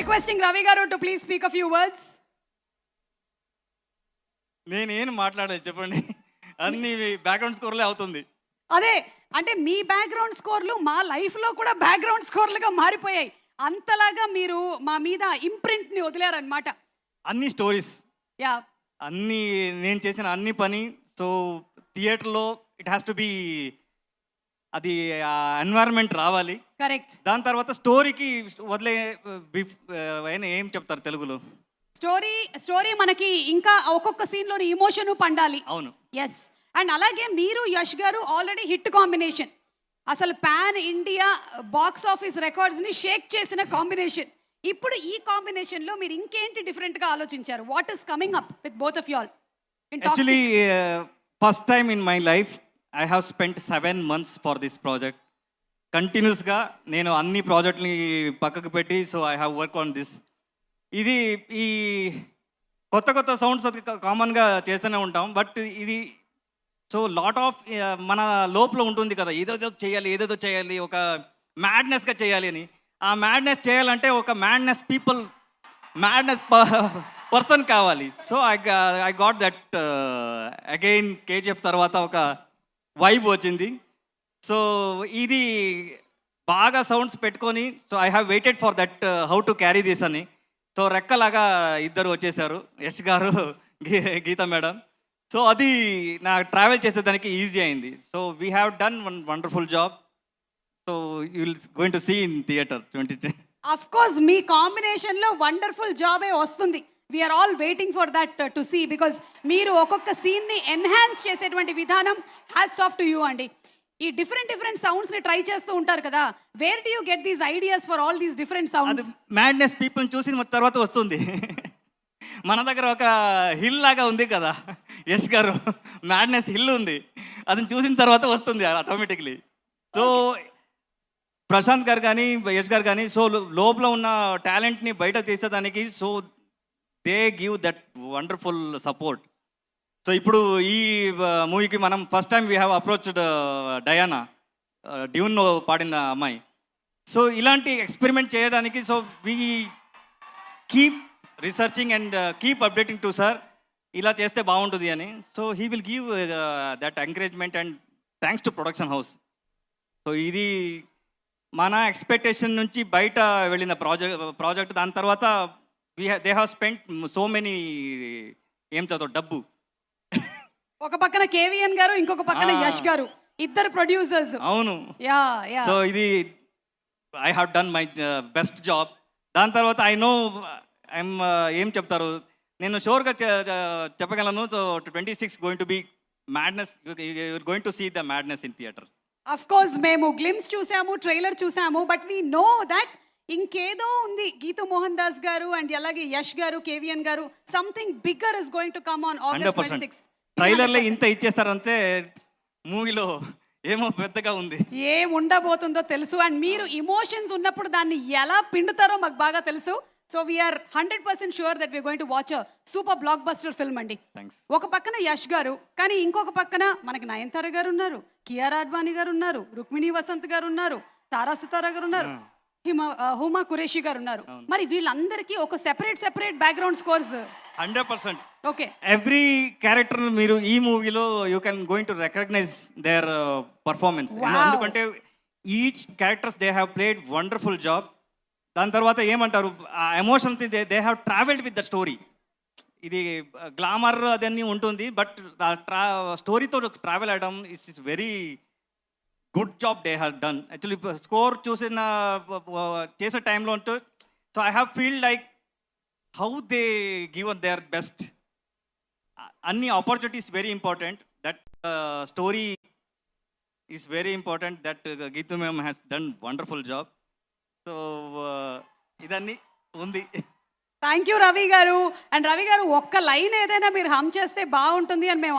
Requesting Ravi Garu to please speak a few words. నేనేం మాట్లాడేది చెప్పండి. అన్ని బ్యాక్గ్రౌండ్ స్కోర్లే అవుతుంది. అదే అంటే మీ బ్యాక్గ్రౌండ్ స్కోర్లు మా లైఫ్లో కూడా బ్యాక్గ్రౌండ్ స్కోర్లుగా మారిపోయాయి. అంతలాగా మీరు మా మీద ఇంప్రింట్ని వదిలేరనమాట. అన్ని స్టోరీస్, యా, అన్ని నేను చేసిన అన్ని పని. సో థియేటర్లో ఇట్ హ్యాస్ టు బీ, అది ఎన్వైరన్మెంట్ రావాలి. కరెక్ట్. దాని తర్వాత స్టోరీకి వదిలే ఏం చెప్తారు తెలుగులో, స్టోరీ మనకి ఇంకా ఒక్కొక్క సీన్లోని ఇమోషన్ పండాలి. అవును, ఎస్. అండ్ అలాగే మీరు యష్ గారు ఆల్రెడీ హిట్ కాంబినేషన్, అసలు పాన్ ఇండియా బాక్స్ ఆఫీస్ రికార్డ్స్ని షేక్ చేసిన కాంబినేషన్. ఇప్పుడు ఈ కాంబినేషన్లో మీరు ఇంకేంటి డిఫరెంట్గా ఆలోచించారు? What is coming up with both of you all? Actually first time in my life I have spent 7 months for this project. కంటిన్యూస్గా నేను అన్ని ప్రాజెక్ట్ని పక్కకు పెట్టి, so I have work on this. ఇది ఈ కొత్త కొత్త సౌండ్స్ కామన్గా చేస్తూనే ఉంటాం, బట్ ఇది సో లాట్ ఆఫ్ మన లోపల ఉంటుంది కదా, ఏదేదో చేయాలి, ఒక మ్యాడ్నెస్గా చేయాలి అని. ఆ మ్యాడ్నెస్ చేయాలంటే ఒక మ్యాడ్నెస్ పర్సన్ కావాలి. So I got that again. KGF తర్వాత ఒక వైబ్ వచ్చింది. సో ఇది బాగా సౌండ్స్ పెట్టుకొని, so I have waited for that how to carry this అని. సో రెక్కలాగా ఇద్దరు వచ్చేసారు, యష్ గారు, గీత మేడం. సో అది నా ట్రావెల్ చేసేదానికి ఈజీ అయింది. So we have done one wonderful job. So you will going to see in theatre 2010. Of course మీ కాంబినేషన్లో వండర్ఫుల్ జాబే వస్తుంది. We're all waiting for that to see, because మీరు ఒక్కొక్క సీన్ని ఎన్హాన్స్ చేసేటువంటి విధానం హ్యాట్స్ ఆఫ్ టు యూ అండి. ఈ డిఫరెంట్ సౌండ్స్ని ట్రై చేస్తూ ఉంటారు కదా, wear do you get these ideas for all these different sounds? Madness people చూసిన తర్వాత వస్తుంది. మన దగ్గర ఒక హిల్ లాగా ఉంది కదా యష్ గారు, మ్యాడ్నెస్ హిల్ ఉంది, అది చూసిన తర్వాత వస్తుంది ఆటోమేటిక్లీ. సో ప్రశాంత్ గారు కానీ యష్ గారు కానీ, సో లోపల ఉన్న టాలెంట్ని బయట తీసేదానికి, so they give that wonderful support. So ఇప్పుడు ఈ మూవీకి మనం first time we have approached Diana, Dune పాడిన అమ్మాయి. సో ఇలాంటి ఎక్స్పెరిమెంట్ చేయడానికి, so we keep researching and keep updating to sir, ఇలా చేస్తే బాగుంటుంది అని. So he will give that encouragement and thanks to production house. So ఇది మన ఎక్స్పెక్టేషన్ నుంచి బయట వెళ్ళిన ప్రాజెక్ట్. దాని తర్వాత they have spent so many, ఏం చదువు డబ్బు. ఒక పక్కన కేవీఎన్ గారు, ఇంకొక పక్కన యష్ గారు, ఇద్దరు ప్రొడ్యూసర్స్. అవును. Yeah yeah. సో ఇది I have done my best job. దాని తర్వాత ఐ నో ఐఎమ్ ఏం చెప్తారు, నేను షూర్గా చెప్పగలను. So 26 going to be madness, you're going to see the madness in theatre. Of course మేము గ్లిమ్స్ చూసాము, ట్రైలర్ చూసాము, బట్ వీ నో దట్ ఇంకేదో ఉంది. గీతూ మోహన్ దాస్ గారు అండ్ అలాగే యష్ గారు, కేవీఎన్ గారు, something bigger is going to come on August 26th. ట్రైలర్లో ఇంత ఇచ్చేస్తారంటే మూవీలో ఏమో పెద్దగా ఉంది, ఏం ఉండబోతుందో తెలుసు. అండ్ మీరు ఇమోషన్స్ ఉన్నప్పుడు దాన్ని ఎలా పిండుతారో మాకు బాగా తెలుసు. So we're 100% sure that we're going to watch a super blockbuster film అండి. ఒక పక్కన యష్ గారు, కానీ ఇంకొక పక్కన మనకి నయనతార గారు ఉన్నారు, కియారా అడ్వాణి గారు ఉన్నారు, రుక్మిణి వసంత్ గారు ఉన్నారు, తారా సుతారా గారు ఉన్నారు, హుమా కురేషి గారు ఉన్నారు. మరి వీళ్ళందరికీ ఒక separate background scores 100%. Okay, every character మీరు ఈ మూవీలో you can going to recognise their performance. ఎందుకంటే each characters they have played wonderful job. దాని తర్వాత ఏమంటారు, ఆ emotions they have travelled with the story. ఇది గ్లామర్ అదన్నీ ఉంటుంది, బట్ స్టోరీతో ట్రావెల్ అవ్వడం is very good job they have done. Actually score చేసే టైంలో ఉంటూ, so I have feel like how they given their best. అన్ని opportunities very important, that story is very important, that Geethu ma'am has done wonderful job. So ఇదన్నీ ఉంది. Thank you Ravi గారు. And Ravi గారు, ఒక్క line ఏదైనా మీరు హమ్ చేస్తే బాగుంటుంది అని మేము